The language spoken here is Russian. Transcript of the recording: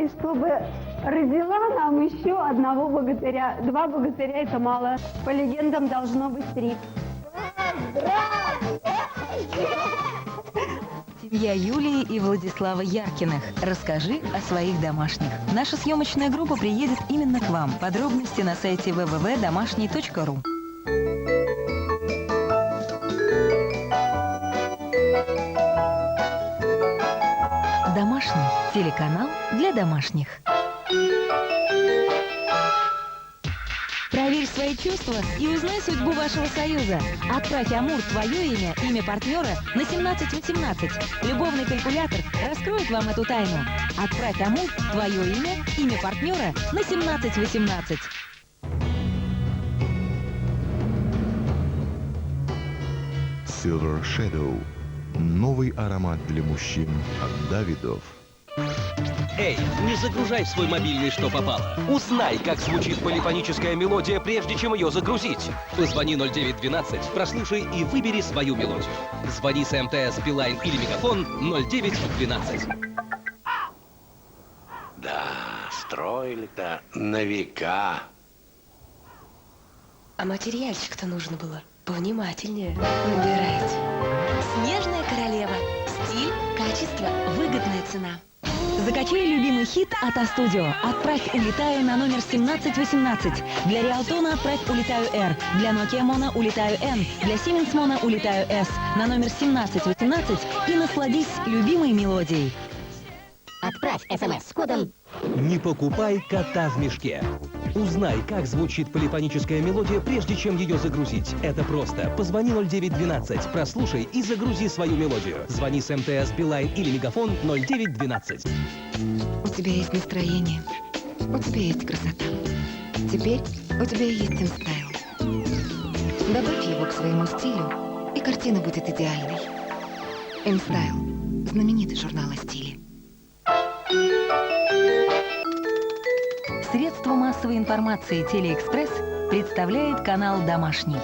и чтобы родила нам еще одного богатыря. 2 богатыря – это мало. По легендам должно быть 3. Семья Юлии и Владислава Яркиных. Расскажи о своих домашних. Наша съемочная группа приедет именно к вам. Подробности на сайте www.домашний.ру. Домашний телеканал для домашних. Проверь свои чувства и узнай судьбу вашего союза. Отправь Амур твое имя, имя партнера на 1718. Любовный калькулятор раскроет вам эту тайну. Отправь Амур твое имя партнера на 1718. Silver Shadow. Новый аромат для мужчин от Давидов. Эй, не загружай в свой мобильный что попало. Узнай, как звучит полифоническая мелодия, прежде чем ее загрузить. Позвони 0912, прослушай и выбери свою мелодию. Звони с МТС, Билайн или Мегафон 0912. Да, строили-то на века. А материальчик-то нужно было повнимательнее выбирать. Снежная королева. Стиль, качество, выгодная цена. Закачай любимый хит от А-Студио. Отправь «Улетаю» на номер 1718. Для Реалтона отправь «Улетаю R». Для Nokia Mono «Улетаю N». Для Siemens Mono «Улетаю S». На номер 1718 и насладись любимой мелодией. Отправь СМС с кодом. Не покупай кота в мешке. Узнай, как звучит полифоническая мелодия, прежде чем ее загрузить. Это просто. Позвони 0912, прослушай и загрузи свою мелодию. Звони с МТС, Билайн или Мегафон 0912. У тебя есть настроение, у тебя есть красота. Теперь у тебя есть InStyle. Добавь его к своему стилю, и картина будет идеальной. InStyle – знаменитый журнал о стиле. Средство массовой информации «Телеэкспресс» представляет канал «Домашний».